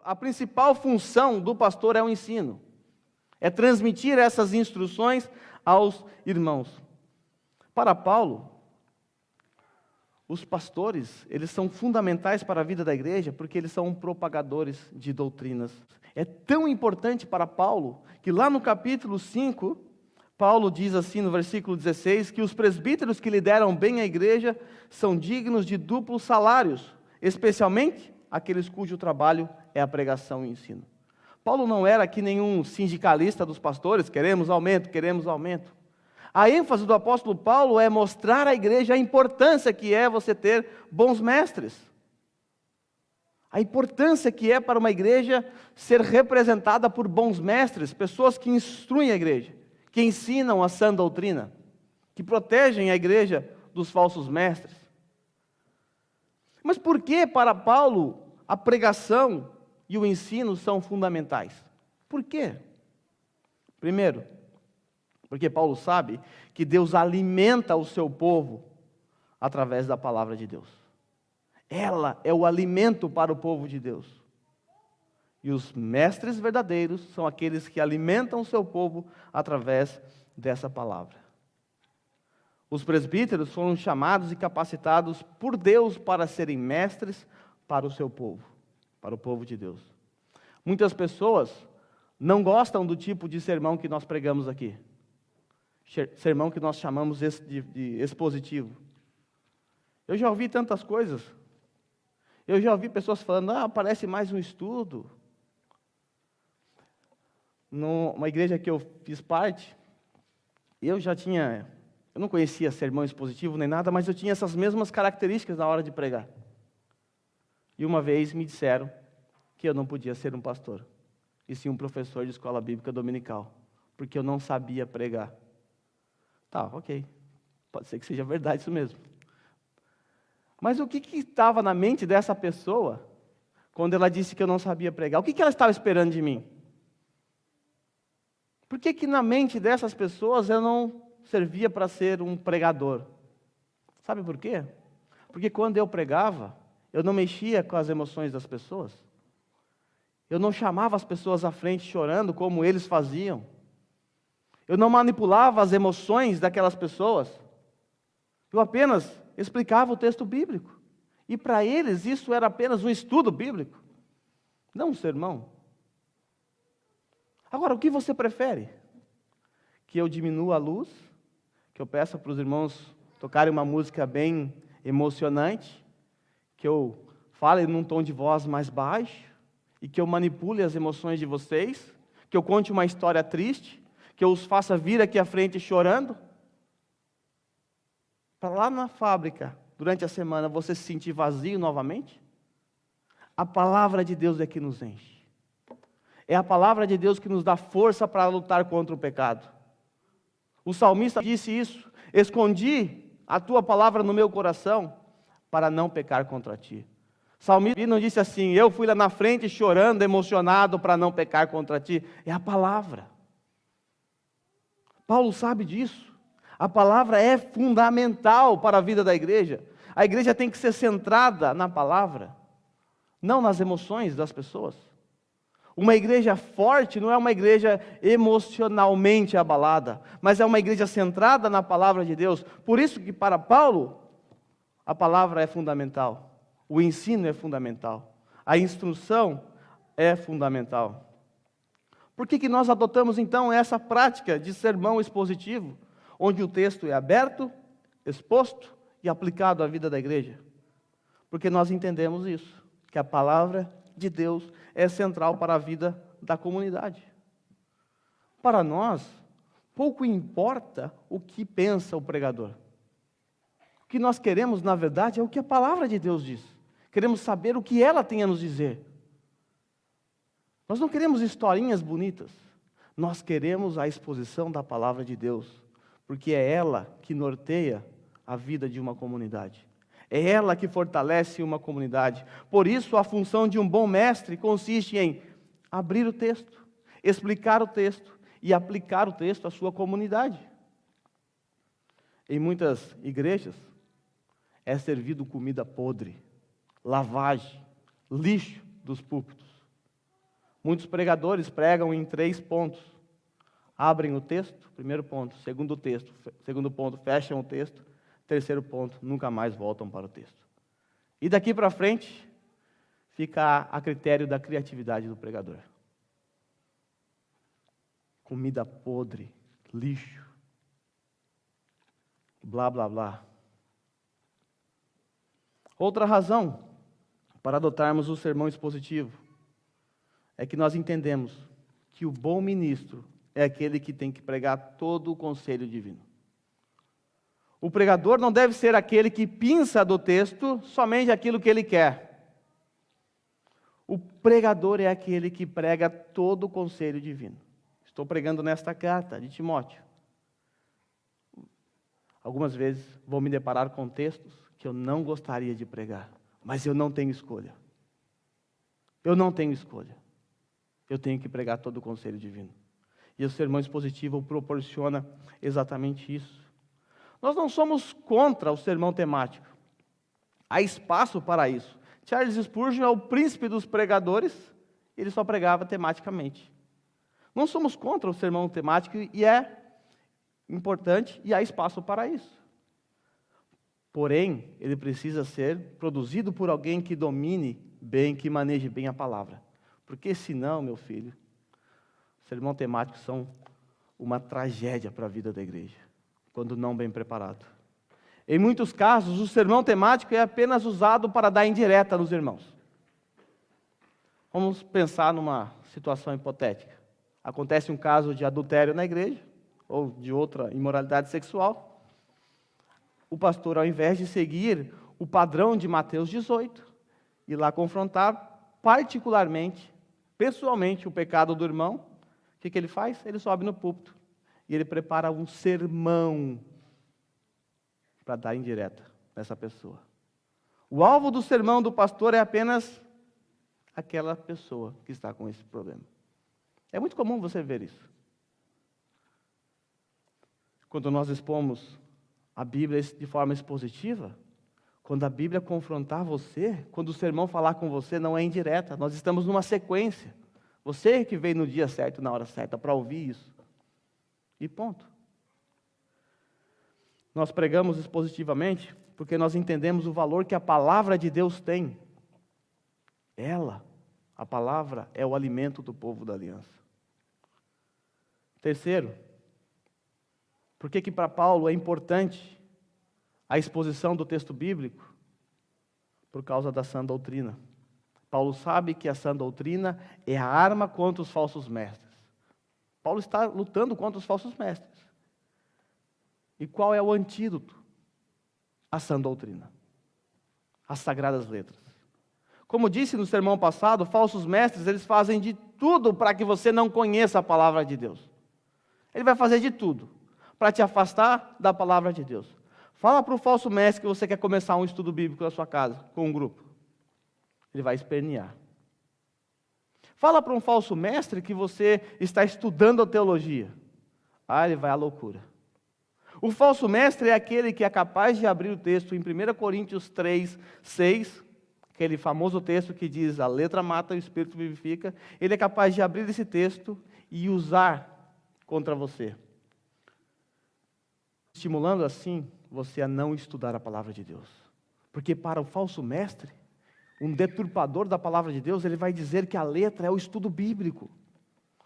a principal função do pastor é o ensino. É transmitir essas instruções aos irmãos. Para Paulo, os pastores, eles são fundamentais para a vida da igreja, porque eles são propagadores de doutrinas. É tão importante para Paulo, que lá no capítulo 5, Paulo diz assim no versículo 16, que os presbíteros que lideram bem a igreja são dignos de duplos salários, especialmente aqueles cujo trabalho é a pregação e o ensino. Paulo não era aqui nenhum sindicalista dos pastores, queremos aumento, queremos aumento. A ênfase do apóstolo Paulo é mostrar à igreja a importância que é você ter bons mestres. A importância que é para uma igreja ser representada por bons mestres, pessoas que instruem a igreja, que ensinam a sã doutrina, que protegem a igreja dos falsos mestres. Mas por que para Paulo a pregação e o ensino são fundamentais? Por quê? Primeiro, porque Paulo sabe que Deus alimenta o seu povo através da palavra de Deus. Ela é o alimento para o povo de Deus. E os mestres verdadeiros são aqueles que alimentam o seu povo através dessa palavra. Os presbíteros foram chamados e capacitados por Deus para serem mestres para o seu povo, para o povo de Deus. Muitas pessoas não gostam do tipo de sermão que nós pregamos aqui. Sermão que nós chamamos de expositivo. Eu já ouvi tantas coisas. Eu já ouvi pessoas falando, parece mais um estudo. Numa igreja que eu fiz parte, eu não conhecia sermão expositivo nem nada, mas eu tinha essas mesmas características na hora de pregar. E uma vez me disseram que eu não podia ser um pastor, e sim um professor de escola bíblica dominical, porque eu não sabia pregar. Tá, ok. Pode ser que seja verdade isso mesmo. Mas o que estava na mente dessa pessoa, quando ela disse que eu não sabia pregar? O que ela estava esperando de mim? Por que na mente dessas pessoas eu não servia para ser um pregador? Sabe por quê? Porque quando eu pregava, eu não mexia com as emoções das pessoas. Eu não chamava as pessoas à frente chorando como eles faziam. Eu não manipulava as emoções daquelas pessoas. Eu apenas explicava o texto bíblico. E para eles isso era apenas um estudo bíblico, não um sermão. Agora, o que você prefere? Que eu diminua a luz? Que eu peça para os irmãos tocarem uma música bem emocionante? Que eu fale num tom de voz mais baixo? E que eu manipule as emoções de vocês? Que eu conte uma história triste? Que eu os faça vir aqui à frente chorando? Para lá na fábrica, durante a semana, você se sentir vazio novamente? A palavra de Deus é que nos enche. É a palavra de Deus que nos dá força para lutar contra o pecado. O salmista disse isso: escondi a tua palavra no meu coração para não pecar contra ti. O salmista não disse assim, eu fui lá na frente chorando, emocionado para não pecar contra ti. É a palavra. Paulo sabe disso. A palavra é fundamental para a vida da igreja. A igreja tem que ser centrada na palavra, não nas emoções das pessoas. Uma igreja forte não é uma igreja emocionalmente abalada, mas é uma igreja centrada na palavra de Deus. Por isso que para Paulo, a palavra é fundamental. O ensino é fundamental. A instrução é fundamental. Por que nós adotamos então essa prática de sermão expositivo, onde o texto é aberto, exposto e aplicado à vida da igreja? Porque nós entendemos isso, que a palavra de Deus é central para a vida da comunidade. Para nós, pouco importa o que pensa o pregador. O que nós queremos, na verdade, é o que a palavra de Deus diz. Queremos saber o que ela tem a nos dizer. Nós não queremos historinhas bonitas. Nós queremos a exposição da palavra de Deus, porque é ela que norteia a vida de uma comunidade. É ela que fortalece uma comunidade. Por isso, a função de um bom mestre consiste em abrir o texto, explicar o texto e aplicar o texto à sua comunidade. Em muitas igrejas, é servido comida podre, lavagem, lixo dos púlpitos. Muitos pregadores pregam em 3 pontos. Abrem o texto, primeiro ponto. Segundo ponto, fecham o texto. Terceiro ponto, nunca mais voltam para o texto. E daqui para frente, fica a critério da criatividade do pregador. Comida podre, lixo, blá, blá, blá. Outra razão para adotarmos o sermão expositivo é que nós entendemos que o bom ministro é aquele que tem que pregar todo o conselho divino. O pregador não deve ser aquele que pinça do texto somente aquilo que ele quer. O pregador é aquele que prega todo o conselho divino. Estou pregando nesta carta de Timóteo. Algumas vezes vou me deparar com textos que eu não gostaria de pregar, mas eu não tenho escolha. Eu não tenho escolha. Eu tenho que pregar todo o conselho divino. E o sermão expositivo proporciona exatamente isso. Nós não somos contra o sermão temático. Há espaço para isso. Charles Spurgeon é o príncipe dos pregadores, ele só pregava tematicamente. Não somos contra o sermão temático e é importante e há espaço para isso. Porém, ele precisa ser produzido por alguém que domine bem, que maneje bem a palavra. Porque senão, meu filho, sermão temático são uma tragédia para a vida da igreja, quando não bem preparado. Em muitos casos, o sermão temático é apenas usado para dar indireta nos irmãos. Vamos pensar numa situação hipotética. Acontece um caso de adultério na igreja, ou de outra imoralidade sexual. O pastor, ao invés de seguir o padrão de Mateus 18, ir lá confrontar particularmente, pessoalmente, o pecado do irmão, o que ele faz? Ele sobe no púlpito e ele prepara um sermão para dar indireta nessa pessoa. O alvo do sermão do pastor é apenas aquela pessoa que está com esse problema. É muito comum você ver isso. Quando nós expomos a Bíblia de forma expositiva, quando a Bíblia confrontar você, quando o sermão falar com você, não é indireta, nós estamos numa sequência. Você que veio no dia certo, na hora certa, para ouvir isso. E ponto. Nós pregamos expositivamente porque nós entendemos o valor que a palavra de Deus tem. Ela, a palavra, é o alimento do povo da aliança. Terceiro, por que para Paulo é importante a exposição do texto bíblico? Por causa da sã doutrina. Paulo sabe que a sã doutrina é a arma contra os falsos mestres. Paulo está lutando contra os falsos mestres. E qual é o antídoto? A sã doutrina. As sagradas letras. Como disse no sermão passado, falsos mestres, eles fazem de tudo para que você não conheça a palavra de Deus. Ele vai fazer de tudo para te afastar da palavra de Deus. Fala para o falso mestre que você quer começar um estudo bíblico na sua casa, com um grupo. Ele vai espernear. Fala para um falso mestre que você está estudando a teologia. Ele vai à loucura. O falso mestre é aquele que é capaz de abrir o texto em 1 Coríntios 3, 6, aquele famoso texto que diz, a letra mata e o espírito vivifica. Ele é capaz de abrir esse texto e usar contra você. Estimulando assim, você a não estudar a palavra de Deus. Porque para o falso mestre, um deturpador da palavra de Deus, ele vai dizer que a letra é o estudo bíblico.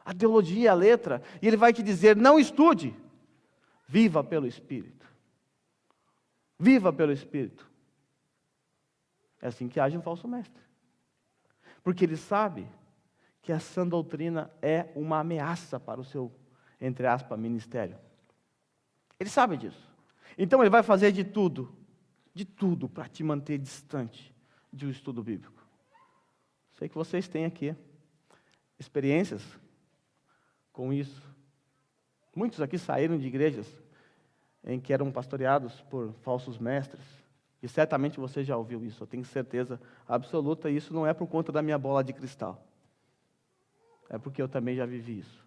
A teologia é a letra. E ele vai te dizer, não estude. Viva pelo Espírito. Viva pelo Espírito. É assim que age um falso mestre. Porque ele sabe que a sã doutrina é uma ameaça para o seu, entre aspas, ministério. Ele sabe disso. Então ele vai fazer de tudo para te manter distante de um estudo bíblico. Sei que vocês têm aqui experiências com isso. Muitos aqui saíram de igrejas em que eram pastoreados por falsos mestres. E certamente você já ouviu isso, eu tenho certeza absoluta, e isso não é por conta da minha bola de cristal. É porque eu também já vivi isso.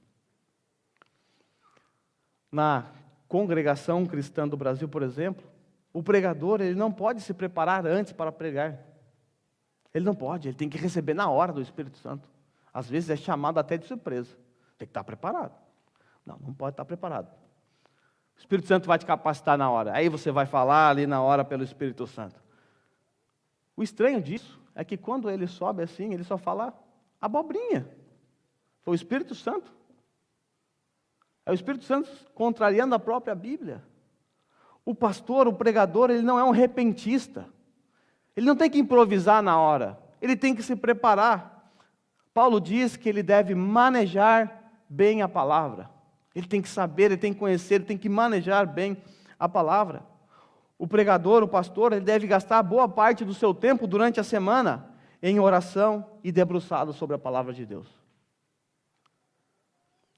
Na congregação cristã do Brasil, por exemplo, o pregador ele não pode se preparar antes para pregar. Ele não pode, ele tem que receber na hora do Espírito Santo. Às vezes é chamado até de surpresa. Tem que estar preparado. Não pode estar preparado. O Espírito Santo vai te capacitar na hora. Aí você vai falar ali na hora pelo Espírito Santo. O estranho disso é que quando ele sobe assim, ele só fala abobrinha. Foi o Espírito Santo. É o Espírito Santo contrariando a própria Bíblia. O pastor, o pregador, ele não é um repentista. Ele não tem que improvisar na hora. Ele tem que se preparar. Paulo diz que ele deve manejar bem a palavra. Ele tem que saber, ele tem que conhecer, ele tem que manejar bem a palavra. O pregador, o pastor, ele deve gastar boa parte do seu tempo durante a semana em oração e debruçado sobre a palavra de Deus.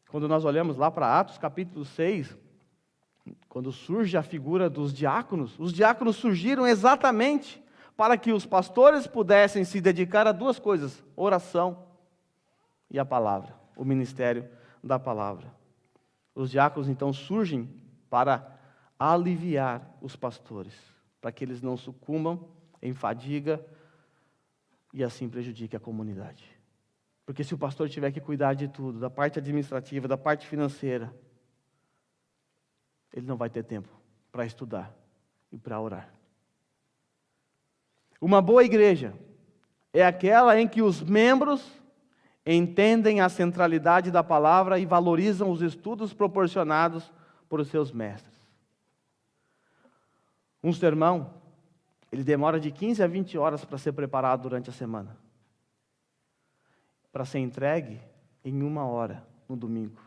Quando nós olhamos lá para Atos capítulo 6, quando surge a figura dos diáconos, os diáconos surgiram exatamente para que os pastores pudessem se dedicar a duas coisas: oração e a palavra, o ministério da palavra. Os diáconos então surgem para aliviar os pastores, para que eles não sucumbam em fadiga e assim prejudiquem a comunidade. Porque se o pastor tiver que cuidar de tudo, da parte administrativa, da parte financeira, ele não vai ter tempo para estudar e para orar. Uma boa igreja é aquela em que os membros entendem a centralidade da palavra e valorizam os estudos proporcionados por seus mestres. Um sermão, ele demora de 15 a 20 horas para ser preparado durante a semana, para ser entregue em 1 hora no domingo.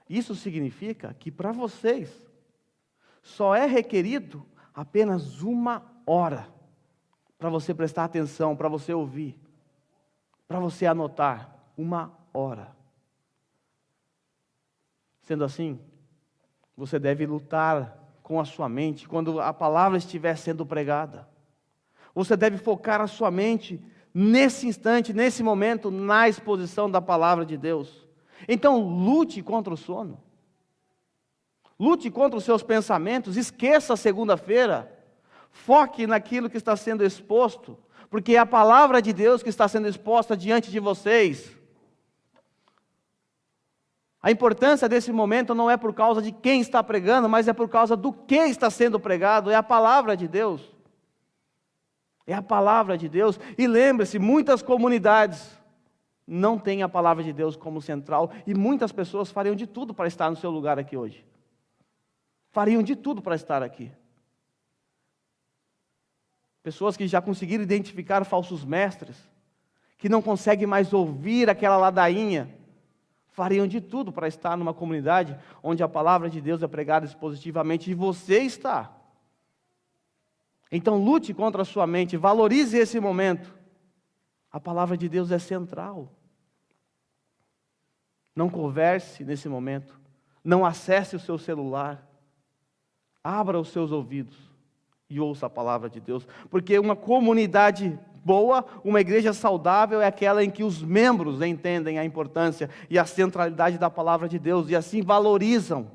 Isso significa que para vocês só é requerido apenas 1 hora para você prestar atenção, para você ouvir, para você anotar. 1 hora. Sendo assim, você deve lutar com a sua mente quando a palavra estiver sendo pregada. Você deve focar a sua mente nesse instante, nesse momento, na exposição da palavra de Deus. Então, lute contra o sono. Lute contra os seus pensamentos. Esqueça a segunda-feira. Foque naquilo que está sendo exposto, porque é a palavra de Deus que está sendo exposta diante de vocês. A importância desse momento não é por causa de quem está pregando, mas é por causa do que está sendo pregado. É a palavra de Deus. É a palavra de Deus. E lembre-se, muitas comunidades não têm a palavra de Deus como central, e muitas pessoas fariam de tudo para estar no seu lugar aqui hoje. Fariam de tudo para estar aqui. Pessoas que já conseguiram identificar falsos mestres, que não conseguem mais ouvir aquela ladainha, fariam de tudo para estar numa comunidade onde a palavra de Deus é pregada expositivamente, e você está. Então lute contra a sua mente, valorize esse momento. A palavra de Deus é central. Não converse nesse momento, não acesse o seu celular, abra os seus ouvidos e ouça a palavra de Deus, porque uma comunidade boa, uma igreja saudável é aquela em que os membros entendem a importância e a centralidade da palavra de Deus e assim valorizam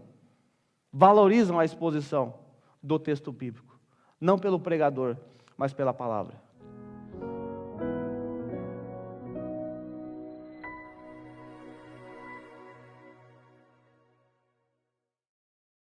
a exposição do texto bíblico, não pelo pregador, mas pela palavra.